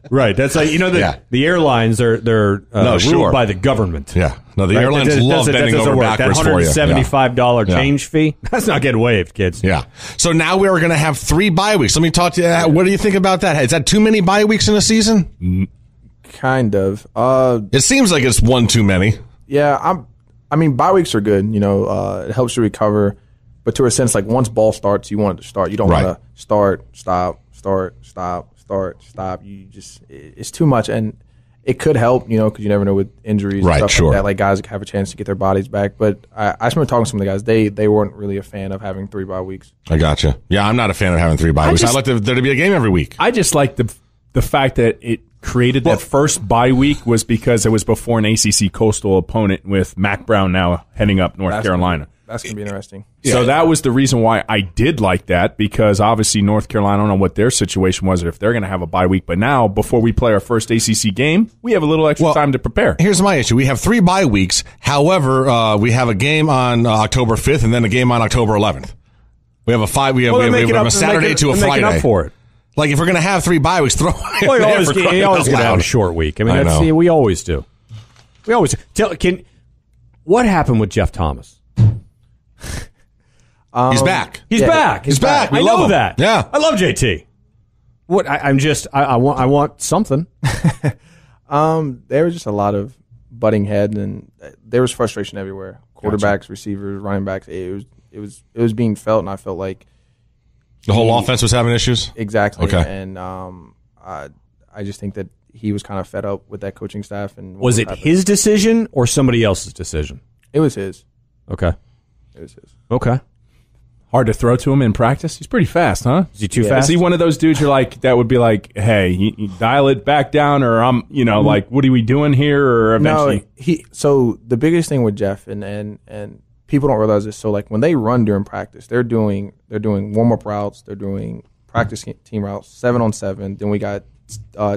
Right. That's like, the airlines, they're ruled by the government. Yeah. No, the airlines love bending over backwards for you. That $175 change fee, that's not getting waived, kids. Yeah. So now we're going to have 3 bye weeks. Let me talk to you. What do you think about that? Is that too many bye weeks in a season? Kind of. It seems like it's one too many. Yeah. Bye weeks are good. It helps you recover. But to a sense, like once ball starts, you want it to start. You don't want to start, stop. It's too much. And it could help, because you never know with injuries and stuff like that. Like guys have a chance to get their bodies back. But I just remember talking to some of the guys. They weren't really a fan of having 3 bye weeks. I gotcha. Yeah, I'm not a fan of having 3 bye weeks. I'd like there to be a game every week. I just like the fact that it created that first bye week was because it was before an ACC Coastal opponent with Mac Brown now heading up North Carolina. That's going to be interesting. So that was the reason why I did like that, because obviously North Carolina, I don't know what their situation was or if they're going to have a bye week, but now before we play our first ACC game, we have a little extra time to prepare. Here's my issue. We have 3 bye weeks. However, we have a game on October 5th and then a game on October 11th. We have a Saturday to a Friday. Up for it. Like if we're going to have 3 bye weeks, throw it. You always going to have a short week. We always do. What happened with Jeff Thomas? He's back. He's back. He's back. I know that. Yeah, I love JT. What I want something. There was just a lot of butting head, and there was frustration everywhere. Quarterbacks, receivers, running backs. It was being felt, and I felt like the whole offense was having issues. Exactly. Okay. And I just think that he was kind of fed up with that coaching staff. And was it his decision or somebody else's decision? It was his. Okay. It was his. Okay. Hard to throw to him in practice. He's pretty fast, huh? Is he too fast? Is he one of those dudes you're like, that would be like, hey, you dial it back down, or I'm, like, what are we doing here? Or eventually, so the biggest thing with Jeff and people don't realize this. So like when they run during practice, they're doing warm up routes, they're doing practice team routes, 7-on-7. Then we got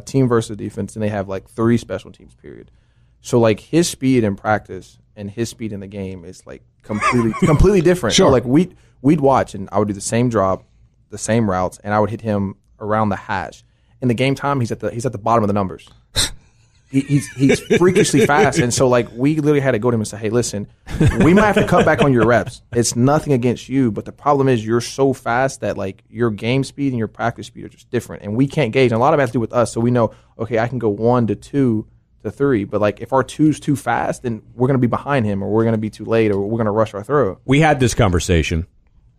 team versus defense, and they have like 3 special teams period. So like his speed in practice and his speed in the game is like completely different. Sure. So like we'd watch, and I would do the same drop, the same routes, and I would hit him around the hash. In the game time, he's at the bottom of the numbers. He's freakishly fast, and so like we literally had to go to him and say, "Hey, listen, we might have to cut back on your reps. It's nothing against you, but the problem is you're so fast that like your game speed and your practice speed are just different, and we can't gauge. And a lot of it has to do with us, so we know, okay, I can go 1 to 2 to 3, but like if our 2's too fast, then we're going to be behind him, or we're going to be too late, or we're going to rush our throw." We had this conversation,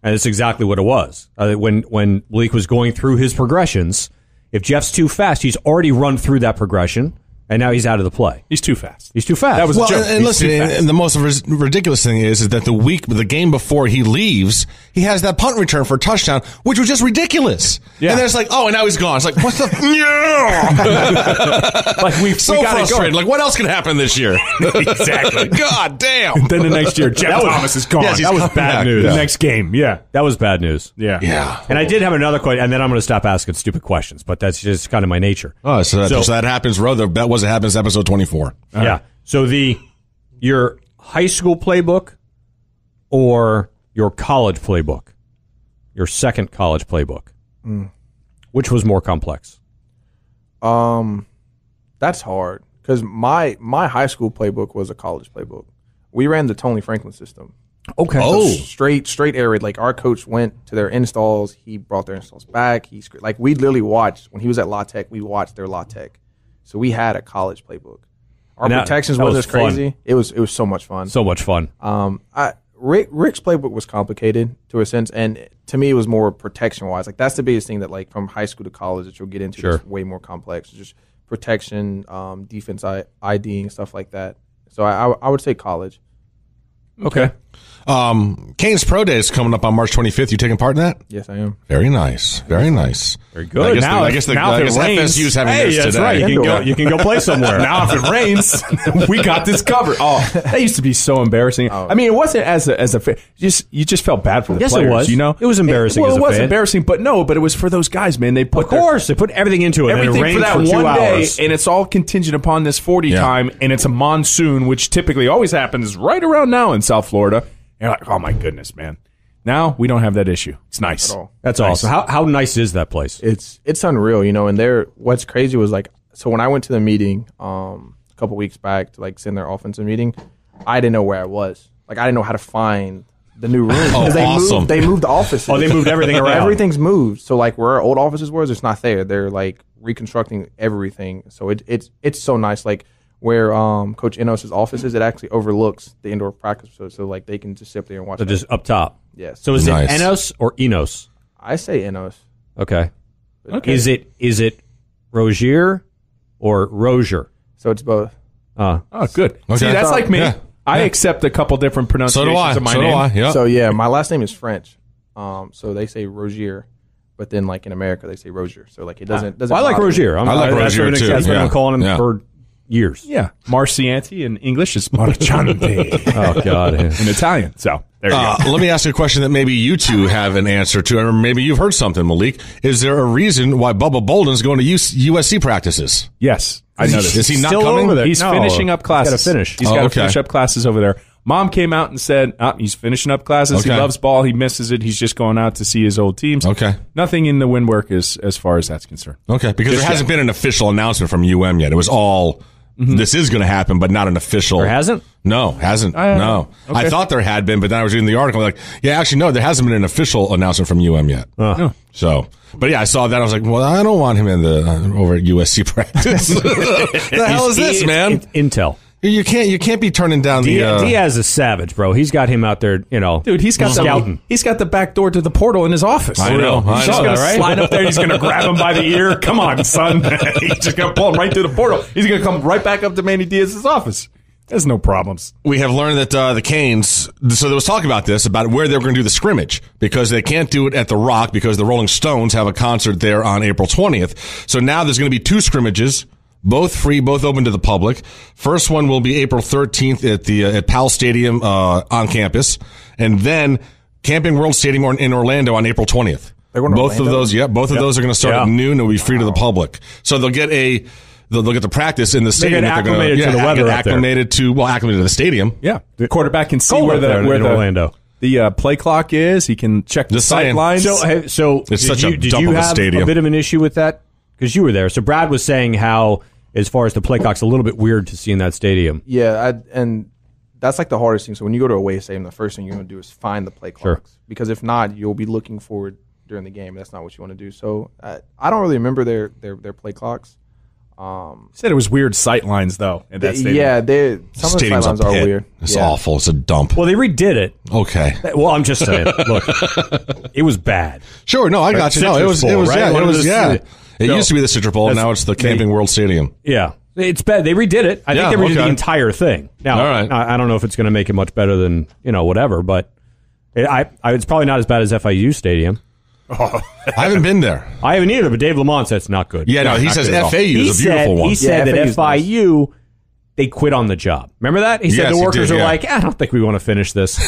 and it's exactly what it was. When Malik was going through his progressions, if Jeff's too fast, he's already run through that progression, and now he's out of the play. He's too fast. That was a joke. And listen, and the most ridiculous thing is that the game before he leaves, he has that punt return for a touchdown, which was just ridiculous. Yeah. And then it's like, and now he's gone. It's like, what the? Like we so frustrated. Like, what else can happen this year? Exactly. God damn. Then the next year, Jeff Thomas is gone. Yes, that was bad news. Yeah. The next game, that was bad news. Yeah. And I did have another question, and then I'm going to stop asking stupid questions, but that's just kind of my nature. Oh, so that happens, that was it happens episode 24. Yeah. Right. So your high school playbook or your college playbook, your second college playbook, which was more complex? That's hard because my high school playbook was a college playbook. We ran the Tony Franklin system. Okay. So straight air raid. Like our coach went to their installs. He brought their installs back. We literally watched when he was at La Tech. We watched their La Tech. So we had a college playbook. Our protections wasn't as crazy. It was so much fun. So much fun. Rick's playbook was complicated to a sense, and to me it was more protection wise. Like that's the biggest thing that like from high school to college that you'll get into. Sure. It's way more complex. It's just protection, defense, IDing, stuff like that. So I would say college. Okay. Canes Pro Day is coming up on March 25th. You taking part in that? Yes, I am. Very nice. Very nice. Very good. I guess FSU's having this today. That's right. You can go play somewhere. Now if it rains, we got this covered. Oh, that used to be so embarrassing. Oh. I mean, it wasn't as a fan. You just felt bad for the players. Yes, it was. It was embarrassing. It was fan. embarrassing, but it was for those guys, man. They put they put everything into it. Everything and it for that for 2 one hours. day, and it's all contingent upon this 40 time, and it's a monsoon, which typically always happens right around now in South Florida. You're like, oh my goodness, man. Now we don't have that issue. It's nice. At all. That's awesome. How nice is that place? It's unreal, and what's crazy was so when I went to the meeting a couple weeks back to sit in their offensive meeting, I didn't know where I was. I didn't know how to find the new room. Awesome. They moved the offices. Oh, they moved everything around. Everything's moved. So where our old offices was, it's not there. They're reconstructing everything. So it's so nice. Where Coach Enos's office is, it actually overlooks the indoor practice. So they can just sit up there and watch. So just up top. Yes. So is Nice. it Enos or Enos? I say Enos. Okay. Okay. Is it Rosier or Rosier? So it's both. Oh, good. Okay. See, that's like me. Yeah. I accept a couple different So pronunciations do I. of my So name. do I. Yeah. So yeah, my last name is French. So they say Rosier, but then in America they say Rosier. So it doesn't. Well, I like bother me. Rosier. I like that's Rosier, what too. That's what Yeah. I'm calling him Yeah. for years. Yeah. Marcianti in English is Marciante Oh God. in Italian. So there you go. Let me ask you a question that maybe you two have an answer to, or maybe you've heard something, Malik. Is there a reason why Bubba Bolden's going to USC practices? Yes. I know this. Is he not Still coming? over there? He's No, finishing up classes. He's gotta finish. He's got to okay. finish up classes over there. Mom came out and said, he's finishing up classes. Okay. He loves ball. He misses it. He's just going out to see his old teams. Okay. Nothing in the wind work as far as that's concerned. Okay, because there hasn't been an official announcement from UM yet. It was all, this is going to happen, but not an official. There hasn't? No, hasn't. No. Okay. I thought there had been, but then I was reading the article. Actually, no, there hasn't been an official announcement from UM yet. So, but yeah, I saw that. I was like, well, I don't want him in over at USC practice. The hell is this, man? It's Intel. You can't be turning down Diaz is savage, bro. He's got him out there, Dude, he's got scouting. He's got the back door to the portal in his office. I know. He's just going to right? slide up there. He's going to grab him by the ear. Come on, son. He's just going to pull him right through the portal. He's going to come right back up to Manny Diaz's office. There's no problems. We have learned that the Canes, so there was talk about this, about where they were going to do the scrimmage, because they can't do it at the Rock because the Rolling Stones have a concert there on April 20th. So now there's going to be 2 scrimmages, both free, both open to the public. First one will be April 13th at Powell Stadium on campus, and then Camping World Stadium in Orlando on April 20th. They're going to both Orlando? of those, both of those are going to start at noon and will be free to the public. So they'll get the practice in the stadium. get acclimated to the weather up there. Acclimated to the stadium. Yeah. The quarterback can see Cold where up there in Orlando. The play clock is. He can check the Just sight saying. lines. So It's such a did dump you of a have stadium. a bit of an issue with that? Because you were there. So Brad was saying how, as far as the play clock's a little bit weird to see in that stadium. Yeah, and that's the hardest thing. So when you go to a away stadium, the first thing you're going to do is find the play clocks. Because if not, you'll be looking forward during the game. That's not what you want to do. So I don't really remember their play clocks. Said it was weird sight lines though in that stadium. Yeah, some of the Stadium's sidelines a are pit. weird. It's Yeah. awful. It's a dump. Well, they redid it. Okay. Well, I'm just saying. Look, it was bad. Sure. No, I got you. No, Citrus Bowl, right? Yeah, One it of was. the- Yeah. It So, used to be the Citrus Bowl. Now it's the Camping World Stadium. Yeah. It's bad. They redid it. I think they redid the entire thing. Now, All right. I don't know if it's going to make it much better than, whatever, but it's probably not as bad as FIU Stadium. I haven't been there. I haven't either, but Dave Lamont said it's not good. Yeah, no, he not says good at all. FAU is a beautiful one. He said Yeah, that FAU 's nice. FIU, they quit on the job. Remember that? He said Yes, the he workers did, are yeah. like, I don't think we want to finish this.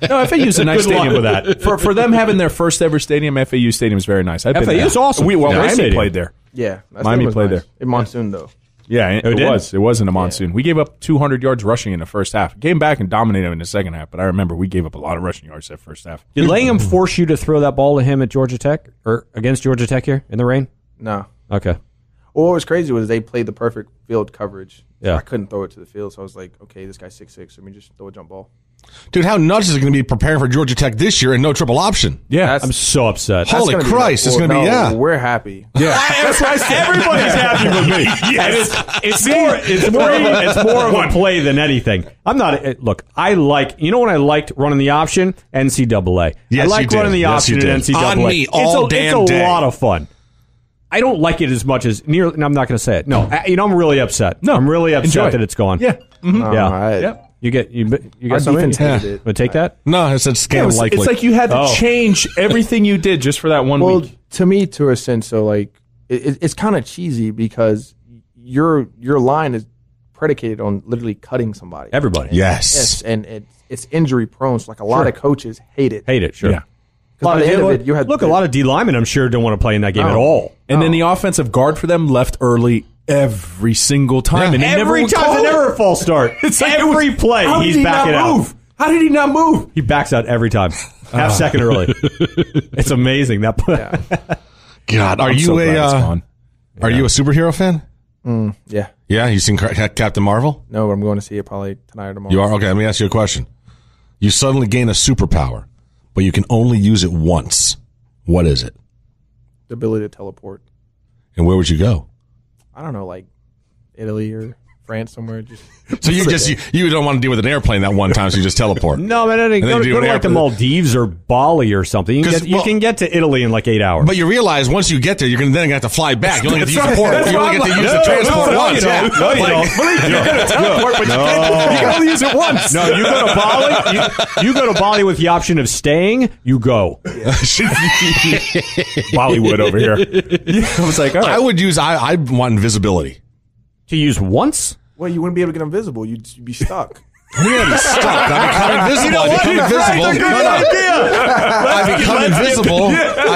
No, FAU's a nice Good luck stadium with that. For them having their first ever stadium, FAU Stadium is very nice. I've been FAU's there. awesome. Well, Yeah, nice Miami stadium. played there. Yeah, that Miami stadium was played nice. there. In monsoon though. Yeah, it did? was. It was in a monsoon. We gave up 200 yards rushing in the first half. Came back and dominated in the second half, but I remember we gave up a lot of rushing yards that first half. Did Langham force you to throw that ball to him at Georgia Tech or against Georgia Tech here in the rain? No. Okay. Well, what was crazy was they played the perfect field coverage. So Yeah. I couldn't throw it to the field, so I was like, okay, this guy's 6'6", let me just throw a jump ball. Dude, how nuts is it going to be preparing for Georgia Tech this year and no triple option? Yeah, I'm so upset. Holy That's gonna be Christ, it's well, going to be, no, yeah. We're happy. That's why I said everybody's happy with me. It's more of a play than anything. I'm not. Look, I like. You know what I liked running the option? NCAA. Yes, I like you did. running the Yes, you option in did. NCAA. On me all damn it's a day. lot of fun. I don't like it as much as I'm not going to say it. No, I'm really upset. No, I'm really upset enjoy it. that it's gone. Yeah. Mm-hmm. Yeah. Yep. You get Our something. defense hated it. But take that. No, it's a scam likely. It's like you had to change everything you did just for that one Well, week. to me, to a sense, so like it's kind of cheesy because your line is predicated on literally cutting somebody. Everybody. yes. and it's injury prone. So like a lot of coaches hate it. Hate it. Sure. Yeah. By the end of it, you had a lot of D linemen, I'm sure, don't want to play in that game at all. And then the offensive guard for them left early every single time. Yeah. And they Every never time, called it's it. never a false start. It's like every play, how he's did he backing not out. move? How did he not move? He backs out every time, half second early. It's amazing that. God, are I'm you so glad it's a gone. are you a superhero fan? Yeah. Yeah, you seen Captain Marvel? No, but I'm going to see it probably tonight or tomorrow. You are? Okay, let me ask you a question. You suddenly gain a superpower, but you can only use it once. What is it? The ability to teleport. And where would you go? I don't know, like Italy or France somewhere. So you don't want to deal with an airplane that one time, so you just teleport. No, man, go to like the Maldives or Bali or something. You can get to Italy in like 8 hours. But you realize once you get there, you're then going to have to fly back. You only get to use the port. You only get to use the transport once. No, you don't. You're going to teleport, but you can only use it once. No, you go to Bali. You go to Bali with the option of staying. You go. Bollywood over here. I was like, all right. I want invisibility. To use once? Well, you wouldn't be able to get invisible. You'd be stuck. You're be stuck. I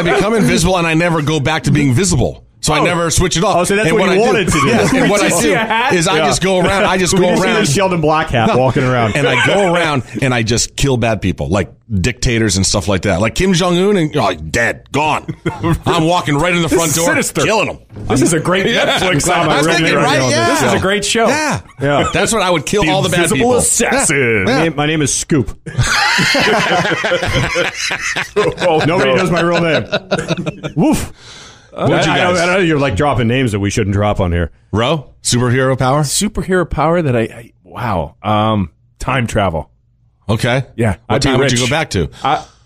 become invisible, and I never go back to being visible. So I never switch it off. Oh, so that's what you wanted to do. Yeah, and what I do is I just go around. I just go around. Sheldon Black hat walking around. And I go around and I just kill bad people, like dictators and stuff like that. Like Kim Jong-un, and dead, gone. I'm walking right in the front door, killing them. This is a great Netflix. This is a great show. Yeah. That's what I would kill all the bad Invisible people. Assassin. Yeah. My name is Scoop. Nobody knows my real name. Woof. I know you're like dropping names that we shouldn't drop on here. Ro, superhero power? Superhero power that wow. Time travel. Okay. Yeah. What time would you go back to?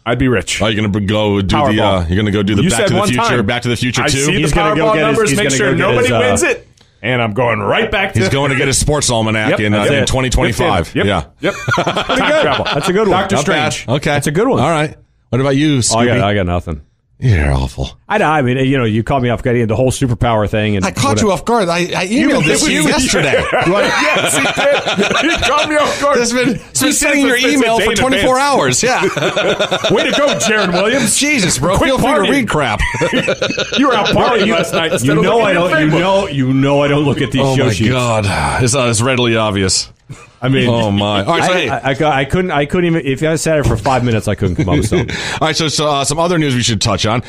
I'd be rich. Are you going to go do Powerball. you're going to go do the Back to the Future, Back to the Future 2? I see He's the gonna go Powerball get his- numbers, he's make gonna sure go get nobody his, wins it. And I'm going right back to... He's going to get his sports almanac in That's it. 2025. Yep. Yeah. Yep. Time travel. That's a good one. Dr. Not Strange. bad. Okay. That's a good one. All right. What about you, Scooby? I got nothing. You're awful. I mean, you caught me off guard. The whole superpower thing. And I caught you off guard. I emailed this to you yesterday. Yes, he did. He caught me off guard. It's been sitting in your email for 24 hours. Yeah. Way to go, Jaron Williams. Jesus, bro. Quit Feel free to partying. read crap. You were out partying last night. I don't. You know I don't look at these Oh show my sheets. God. It's readily obvious. I mean, oh my! All right, so hey. I couldn't even. If I sat here for 5 minutes, I couldn't come up with something. All right, so some other news we should touch on.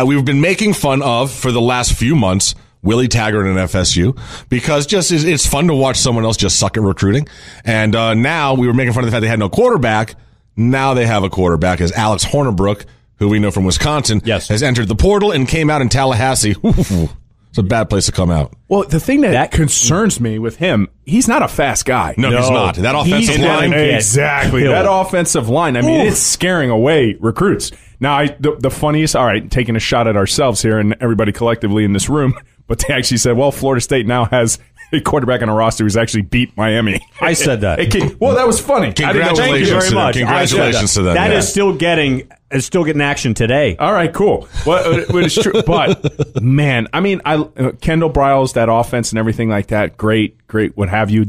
We've been making fun of for the last few months Willie Taggart and FSU because it's fun to watch someone else just suck at recruiting. And now we were making fun of the fact they had no quarterback. Now they have a quarterback, as Alex Hornibrook, who we know from Wisconsin, has entered the portal and came out in Tallahassee. It's a bad place to come out. Well, the thing that concerns me with him, he's not a fast guy. No, he's not. That offensive line. Exactly. That offensive line. I mean, it's scaring away recruits. Now, the funniest, all right, taking a shot at ourselves here and everybody collectively in this room, but they actually said, well, Florida State now has a quarterback on a roster who's actually beat Miami. I said that. Well, that was funny. Congratulations. Thank you very much. Congratulations to them. That is still getting action today. All right, cool. Well, it's true. But, man, I mean, Kendall Briles, that offense and everything like that, great, what have you.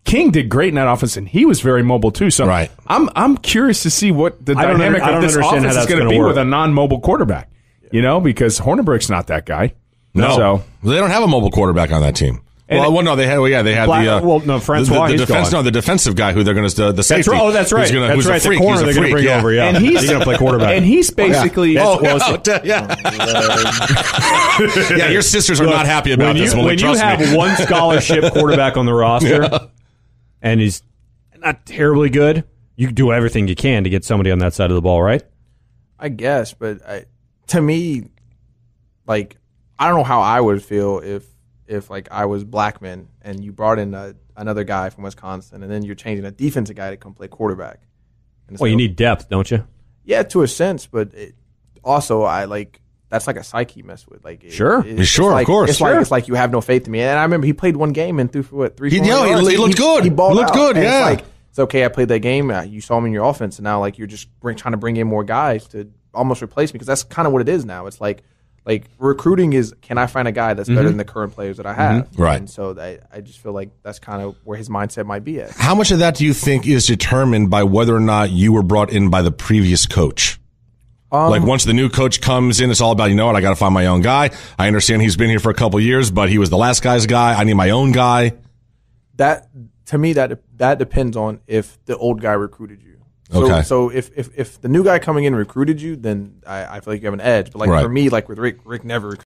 King did great in that offense, and he was very mobile, too. So right. I'm curious to see what the dynamic of this offense is going to be with a non-mobile quarterback. Because Hornibrook's not that guy. No. So they don't have a mobile quarterback on that team. They had Francois. The defensive guy who they're going to the safety. That's right. Who's a freak. The corner they're going to bring over. Yeah, and he's going to play quarterback. And he's basically. Yeah. Your sisters are not happy about this. When you have one scholarship quarterback on the roster, and he's not terribly good, you do everything you can to get somebody on that side of the ball, right? I guess, but to me, like, I don't know how I would feel if like I was Blackman and you brought in another guy from Wisconsin and then you're changing a defensive guy to come play quarterback. Well, you need depth, don't you? Yeah, to a sense, but also that's like a psyche mess with. Like, sure, of course. It's like you have no faith in me. And I remember he played one game and threw for what 3 yards. He looked good. He balled out. Good. And yeah, it's okay. I played that game. You saw me in your offense, and now like you're just trying to bring in more guys to almost replace me because that's kind of what it is now. It's like recruiting is, can I find a guy that's better than the current players that I have? Mm-hmm. Right. And so I just feel like that's kind of where his mindset might be at. How much of that do you think is determined by whether or not you were brought in by the previous coach? Like once the new coach comes in, it's all about, I got to find my own guy. I understand he's been here for a couple of years, but he was the last guy's guy. I need my own guy. That, to me, that depends on if the old guy recruited you. Okay. So if the new guy coming in recruited you, then I feel like you have an edge. But like Right. for me, like with Rick never